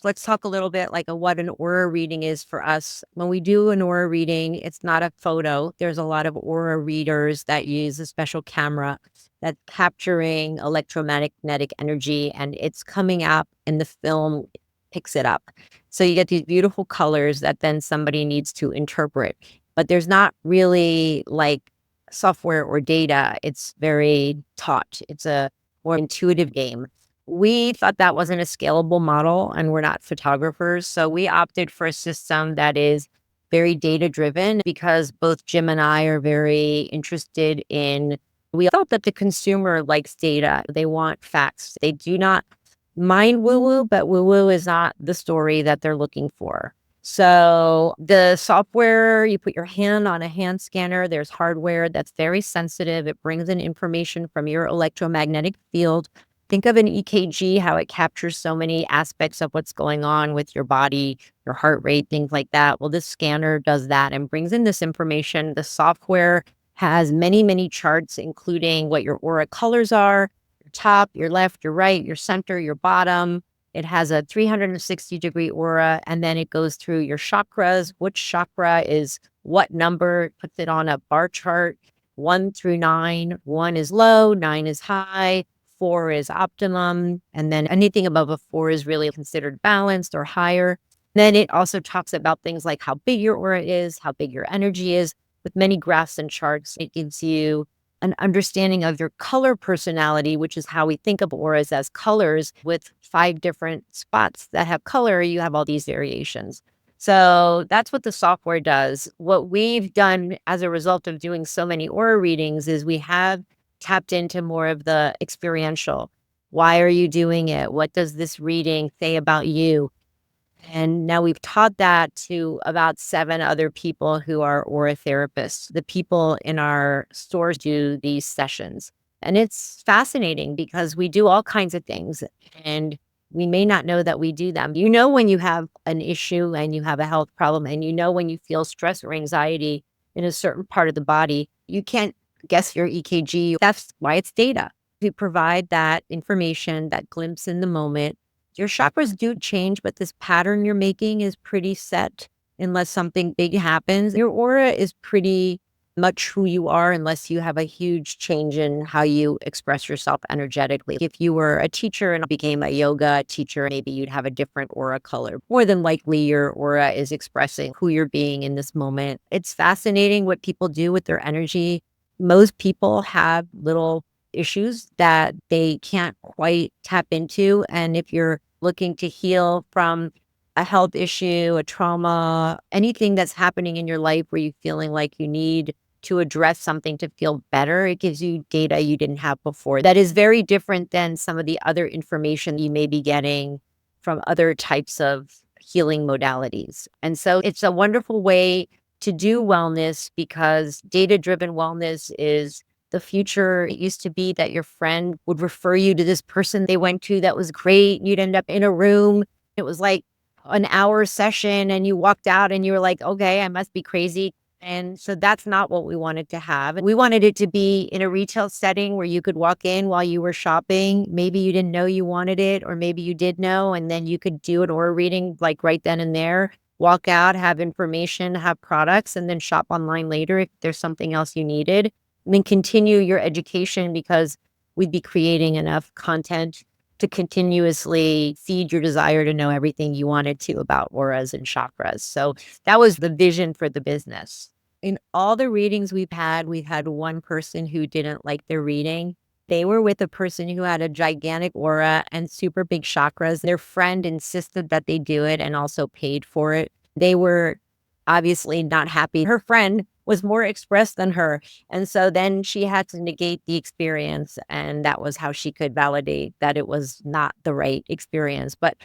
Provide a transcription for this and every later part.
Let's talk a little bit like what an aura reading is for us. When we do an aura reading, it's not a photo. There's a lot of aura readers that use a special camera that's capturing electromagnetic energy and it's coming up and the film picks it up. So you get these beautiful colors that then somebody needs to interpret. But there's not really like software or data. It's very taught. It's a more intuitive game. We thought that wasn't a scalable model and we're not photographers. So we opted for a system that is very data driven because both Jim and I are very interested in, we thought that the consumer likes data. They want facts. They do not mind woo woo, but woo woo is not the story that they're looking for. So the software, you put your hand on a hand scanner, there's hardware that's very sensitive. It brings in information from your electromagnetic field. Think of an EKG, how it captures so many aspects of what's going on with your body, your heart rate, things like that. Well, this scanner does that and brings in this information. The software has many, many charts, including what your aura colors are, your top, your left, your right, your center, your bottom. It has a 360-degree aura, and then it goes through your chakras, which chakra is what number, puts it on a bar chart, 1 through 9. 1 is low, 9 is high, 4 is optimum, and then anything above a 4 is really considered balanced or higher. Then it also talks about things like how big your aura is, how big your energy is, with many graphs and charts. It gives you an understanding of your color personality, which is how we think of auras as colors. With 5 different spots that have color, you have all these variations. So that's what the software does. What we've done as a result of doing so many aura readings is we have tapped into more of the experiential. Why are you doing it? What does this reading say about you? And now we've taught that to about 7 other people who are aura therapists. The people in our stores do these sessions. And it's fascinating because we do all kinds of things and we may not know that we do them. You know, when you have an issue and you have a health problem, and you know, when you feel stress or anxiety in a certain part of the body, you can't guess your EKG. That's why it's data. We provide that information, that glimpse in the moment. Your chakras do change, but this pattern you're making is pretty set unless something big happens. Your aura is pretty much who you are unless you have a huge change in how you express yourself energetically. If you were a teacher and became a yoga teacher, maybe you'd have a different aura color. More than likely, your aura is expressing who you're being in this moment. It's fascinating what people do with their energy. Most people have little issues that they can't quite tap into. And if you're looking to heal from a health issue, a trauma, anything that's happening in your life where you're feeling like you need to address something to feel better, it gives you data you didn't have before. That is very different than some of the other information you may be getting from other types of healing modalities. And so it's a wonderful way to do wellness because data-driven wellness is the future. It used to be that your friend would refer you to this person they went to that was great. You'd end up in a room. It was like an hour session and you walked out and you were like, okay, I must be crazy. And so that's not what we wanted to have. We wanted it to be in a retail setting where you could walk in while you were shopping. Maybe you didn't know you wanted it, or maybe you did know, and then you could do an aura reading like right then and there, walk out, have information, have products, and then shop online later if there's something else you needed. And then continue your education because we'd be creating enough content to continuously feed your desire to know everything you wanted to about auras and chakras. So that was the vision for the business. In all the readings we've had one person who didn't like their reading. They were with a person who had a gigantic aura and super big chakras. Their friend insisted that they do it and also paid for it. They were obviously not happy. Her friend was more expressed than her. And so then she had to negate the experience. And that was how she could validate that it was not the right experience. But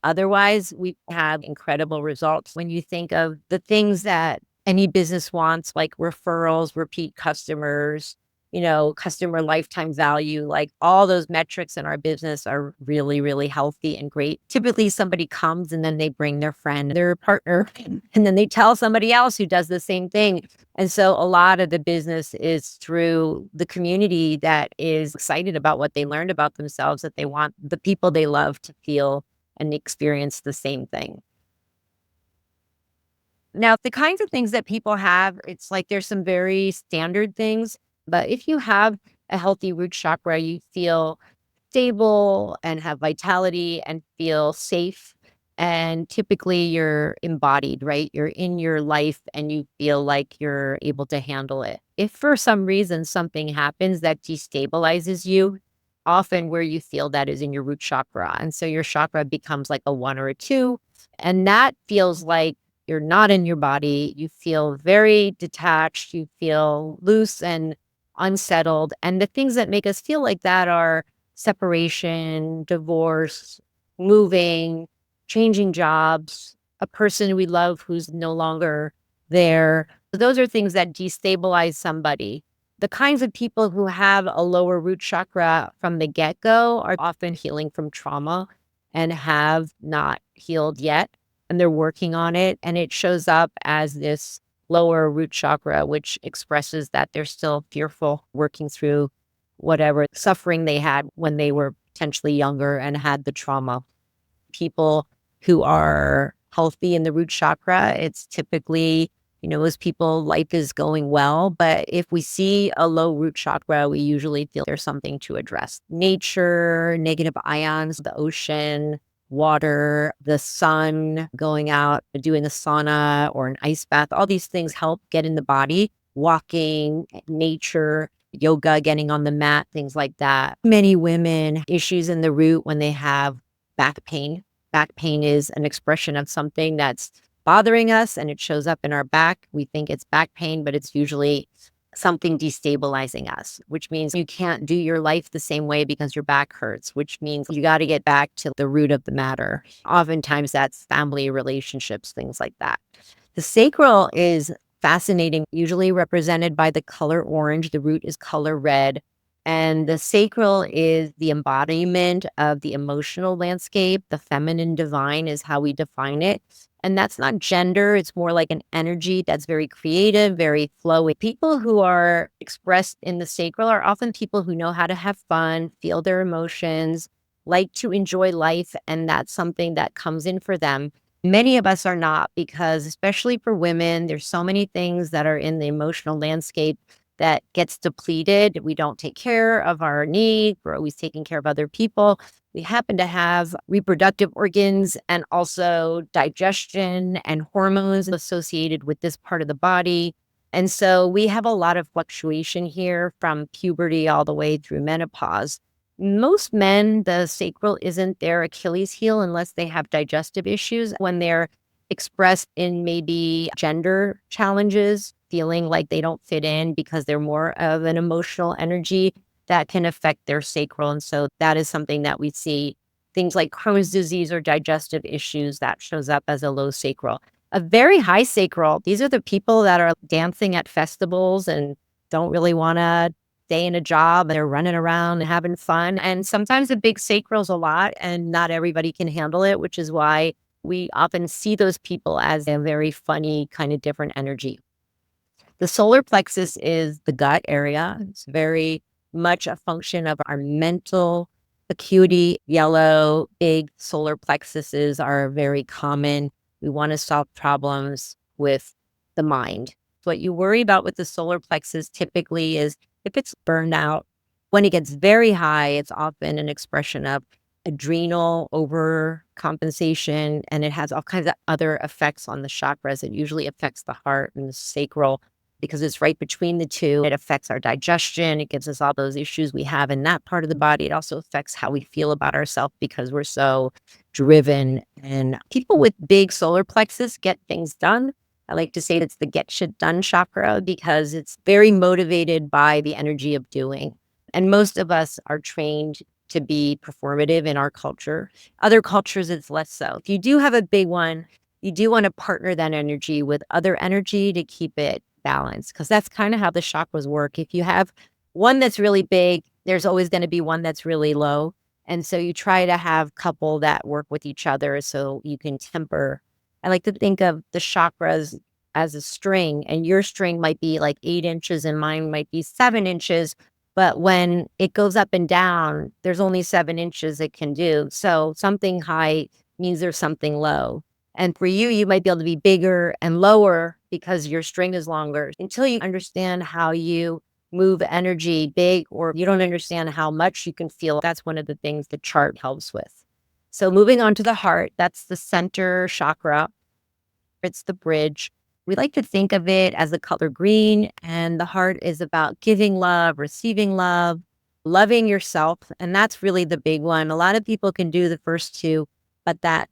otherwise, we have incredible results. When you think of the things that any business wants, like referrals, repeat customers, customer lifetime value, like all those metrics in our business are really, really healthy and great. Typically somebody comes and then they bring their friend, their partner, and then they tell somebody else who does the same thing. And so a lot of the business is through the community that is excited about what they learned about themselves, that they want the people they love to feel and experience the same thing. Now, the kinds of things that people have, it's like there's some very standard things, but if you have a healthy root chakra, you feel stable and have vitality and feel safe. And typically you're embodied, right? You're in your life and you feel like you're able to handle it. If for some reason something happens that destabilizes you, often where you feel that is in your root chakra. And so your chakra becomes like a one or a two. And that feels like you're not in your body. You feel very detached. You feel loose and unsettled. And the things that make us feel like that are separation, divorce, moving, changing jobs, a person we love who's no longer there. Those are things that destabilize somebody. The kinds of people who have a lower root chakra from the get go are often healing from trauma and have not healed yet. And they're working on it. And it shows up as this lower root chakra, which expresses that they're still fearful, working through whatever suffering they had when they were potentially younger and had the trauma. People who are healthy in the root chakra, it's typically, most people, life is going well. But if we see a low root chakra, we usually feel there's something to address. Nature, negative ions, the ocean, water, the sun, going out, doing a sauna or an ice bath, all these things help get in the body, walking, nature, yoga, getting on the mat, things like that. Many women issues in the root when they have back pain. Back pain is an expression of something that's bothering us and it shows up in our back. We think it's back pain, but it's usually something destabilizing us, which means you can't do your life the same way because your back hurts, which means you got to get back to the root of the matter. Oftentimes that's family relationships, things like that. The sacral is fascinating, usually represented by the color orange. The root is color red. And the sacral is the embodiment of the emotional landscape. The feminine divine is how we define it. And that's not gender. It's more like an energy that's very creative, very flowy. People who are expressed in the sacral are often people who know how to have fun, feel their emotions, like to enjoy life. And that's something that comes in for them. Many of us are not because, especially for women, there's so many things that are in the emotional landscape that gets depleted. We don't take care of our needs. We're always taking care of other people. We happen to have reproductive organs and also digestion and hormones associated with this part of the body. And so we have a lot of fluctuation here from puberty all the way through menopause. Most men, the sacral isn't their Achilles heel unless they have digestive issues. When they're expressed in maybe gender challenges, feeling like they don't fit in because they're more of an emotional energy, that can affect their sacral. And so that is something that we see. Things like Crohn's disease or digestive issues, that shows up as a low sacral. A very high sacral, these are the people that are dancing at festivals and don't really want to stay in a job. They're running around and having fun. And sometimes the big sacral's a lot and not everybody can handle it, which is why we often see those people as a very funny, kind of different energy. The solar plexus is the gut area. It's very much a function of our mental acuity. Yellow, big solar plexuses are very common. We want to solve problems with the mind. What you worry about with the solar plexus typically is if it's burned out. When it gets very high, it's often an expression of adrenal overcompensation, and it has all kinds of other effects on the chakras. It usually affects the heart and the sacral because it's right between the two. It affects our digestion. It gives us all those issues we have in that part of the body. It also affects how we feel about ourselves because we're so driven. And people with big solar plexus get things done. I like to say it's the get shit done chakra because it's very motivated by the energy of doing. And most of us are trained to be performative in our culture. Other cultures, it's less so. If you do have a big one, you do want to partner that energy with other energy to keep it balanced, because that's kind of how the chakras work. If you have one that's really big, there's always going to be one that's really low. And so you try to have a couple that work with each other so you can temper. I like to think of the chakras as a string, and your string might be like 8 inches and mine might be 7 inches. But when it goes up and down, there's only 7 inches it can do. So something high means there's something low. And for you, you might be able to be bigger and lower because your string is longer. Until you understand how you move energy big, or you don't understand how much you can feel, that's one of the things the chart helps with. So moving on to the heart, that's the center chakra. It's the bridge. We like to think of it as the color green, and the heart is about giving love, receiving love, loving yourself. And that's really the big one. A lot of people can do the first two, but that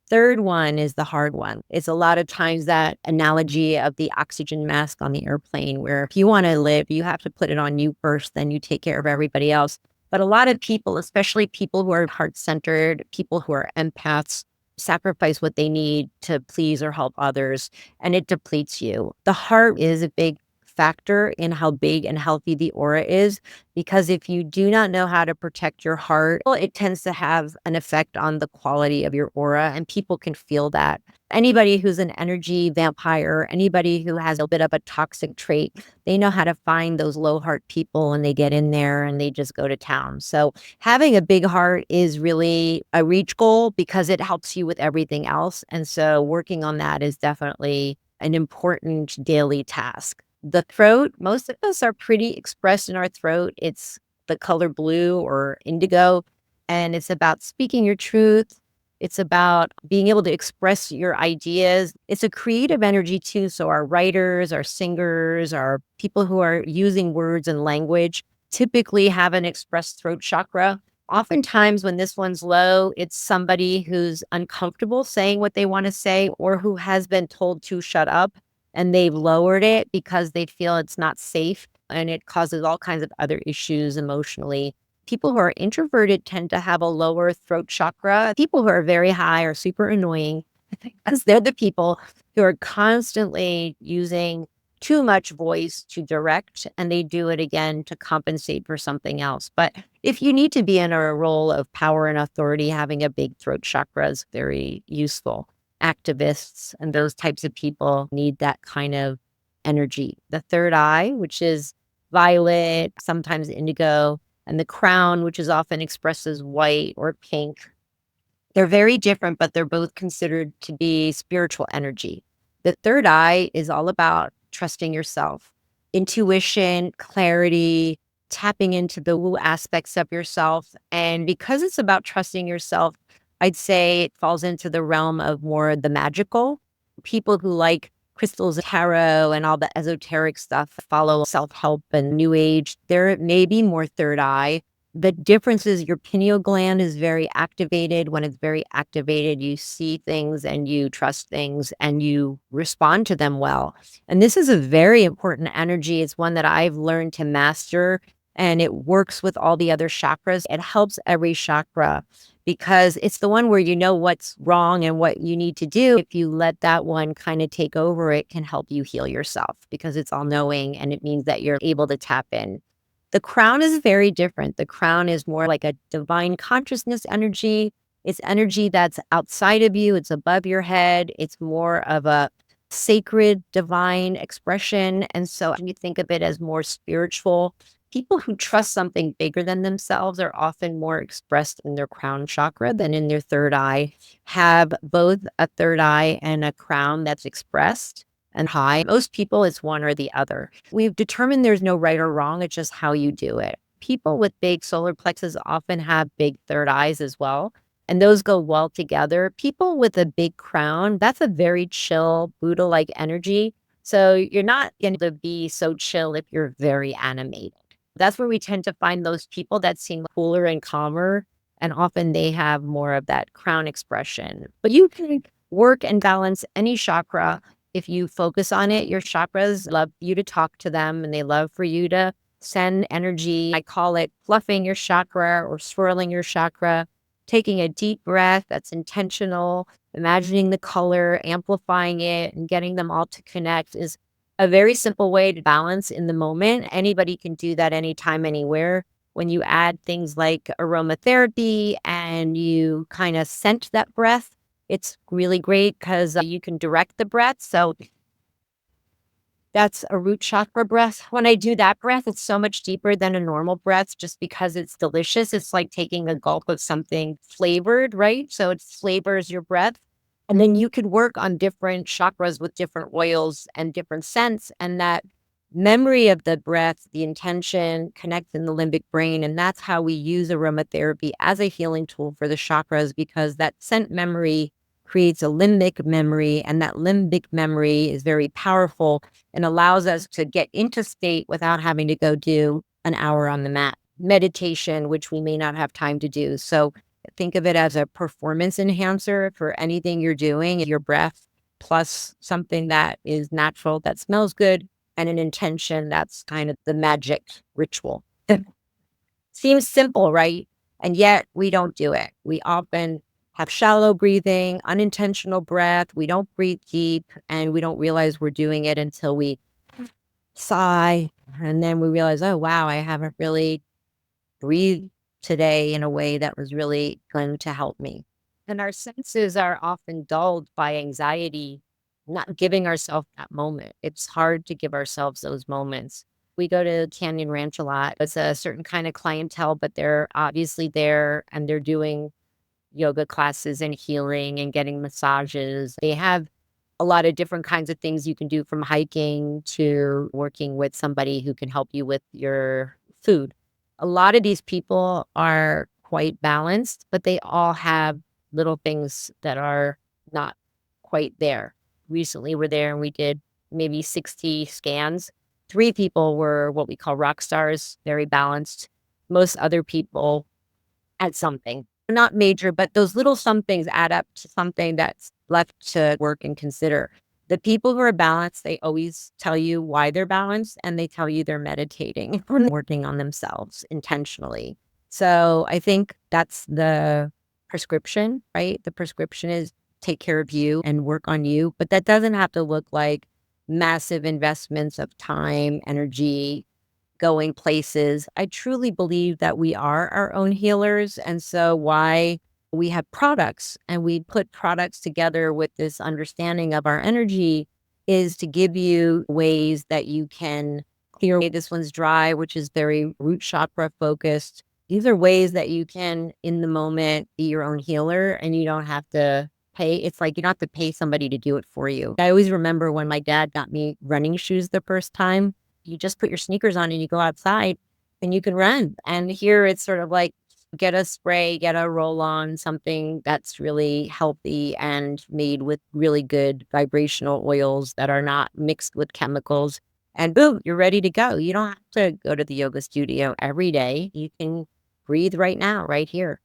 third one is the hard one. It's a lot of times that analogy of the oxygen mask on the airplane, where if you want to live, you have to put it on you first, then you take care of everybody else. But a lot of people, especially people who are heart centered, people who are empaths, sacrifice what they need to please or help others, and it depletes you. The heart is a big factor in how big and healthy the aura is, because if you do not know how to protect your heart, well, it tends to have an effect on the quality of your aura, and people can feel that. Anybody who's an energy vampire, anybody who has a bit of a toxic trait, they know how to find those low heart people, and they get in there and they just go to town. So having a big heart is really a reach goal because it helps you with everything else. And so working on that is definitely an important daily task. The throat, most of us are pretty expressed in our throat. It's the color blue or indigo, and it's about speaking your truth. It's about being able to express your ideas. It's a creative energy too. So our writers, our singers, our people who are using words and language typically have an expressed throat chakra. Oftentimes, when this one's low, it's somebody who's uncomfortable saying what they want to say, or who has been told to shut up and they've lowered it because they feel it's not safe, and it causes all kinds of other issues emotionally. People who are introverted tend to have a lower throat chakra. People who are very high are super annoying because they're the people who are constantly using too much voice to direct, and they do it again to compensate for something else. But if you need to be in a role of power and authority, having a big throat chakra is very useful. Activists and those types of people need that kind of energy. The third eye, which is violet, sometimes indigo, and the crown, which is often expressed as white or pink. They're very different, but they're both considered to be spiritual energy. The third eye is all about trusting yourself, intuition, clarity, tapping into the woo aspects of yourself. And because it's about trusting yourself, I'd say it falls into the realm of more the magical. People who like crystals, tarot, and all the esoteric stuff, follow self help and new age, there may be more third eye. The difference is your pineal gland is very activated. When it's very activated, you see things and you trust things and you respond to them well. And this is a very important energy. It's one that I've learned to master, and it works with all the other chakras. It helps every chakra because it's the one where you know what's wrong and what you need to do. If you let that one kind of take over, it can help you heal yourself because it's all knowing, and it means that you're able to tap in. The crown is very different. The crown is more like a divine consciousness energy. It's energy that's outside of you. It's above your head. It's more of a sacred, divine expression. And so you think of it as more spiritual. People who trust something bigger than themselves are often more expressed in their crown chakra than in their third eye, have both a third eye and a crown that's expressed and high. Most people, it's one or the other. We've determined there's no right or wrong. It's just how you do it. People with big solar plexus often have big third eyes as well, and those go well together. People with a big crown, that's a very chill, Buddha-like energy. So you're not going to be so chill if you're very animated. That's where we tend to find those people that seem cooler and calmer, and often they have more of that crown expression. But you can work and balance any chakra. If you focus on it, your chakras love you to talk to them, and they love for you to send energy. I call it fluffing your chakra or swirling your chakra, taking a deep breath that's intentional, imagining the color, amplifying it, and getting them all to connect is a very simple way to balance in the moment. Anybody can do that anytime, anywhere. When you add things like aromatherapy and you kind of scent that breath, it's really great because you can direct the breath. So That's a root chakra breath. When I do that breath, it's so much deeper than a normal breath just because it's delicious. It's like taking a gulp of something flavored, right? So it flavors your breath. And then you could work on different chakras with different oils and different scents. And that memory of the breath, the intention connects in the limbic brain. And that's how we use aromatherapy as a healing tool for the chakras because that scent memory creates a limbic memory. And that limbic memory is very powerful and allows us to get into state without having to go do an hour on the mat. Meditation, which we may not have time to do. So think of it as a performance enhancer for anything you're doing, your breath, plus something that is natural, that smells good, and an intention that's kind of the magic ritual. Seems simple, right? And yet we don't do it. We often have shallow breathing, unintentional breath. We don't breathe deep and we don't realize we're doing it until we sigh. And then we realize, oh, wow, I haven't really breathed today in a way that was really going to help me. And our senses are often dulled by anxiety, not giving ourselves that moment. It's hard to give ourselves those moments. We go to Canyon Ranch a lot. It's a certain kind of clientele, but they're obviously there and they're doing yoga classes and healing and getting massages. They have a lot of different kinds of things you can do from hiking to working with somebody who can help you with your food. A lot of these people are quite balanced, but they all have little things that are not quite there. Recently, we're there and we did maybe 60 scans. Three people were what we call rock stars, very balanced. Most other people at something. Not major, but those little somethings add up to something that's left to work and consider. The people who are balanced, they always tell you why they're balanced and they tell you they're meditating and working on themselves intentionally. So I think that's the prescription, right? The prescription is take care of you and work on you, but that doesn't have to look like massive investments of time, energy, going places. I truly believe that we are our own healers. And so, why we have products and we put products together with this understanding of our energy is to give you ways that you can clear away. This one's dry, which is very root chakra focused. These are ways that you can, in the moment, be your own healer and you don't have to pay. It's like you don't have to pay somebody to do it for you. I always remember when my dad got me running shoes the first time. You just put your sneakers on and you go outside and you can run. And here it's sort of like get a spray, get a roll on, something that's really healthy and made with really good vibrational oils that are not mixed with chemicals. And boom, you're ready to go. You don't have to go to the yoga studio every day. You can breathe right now, right here.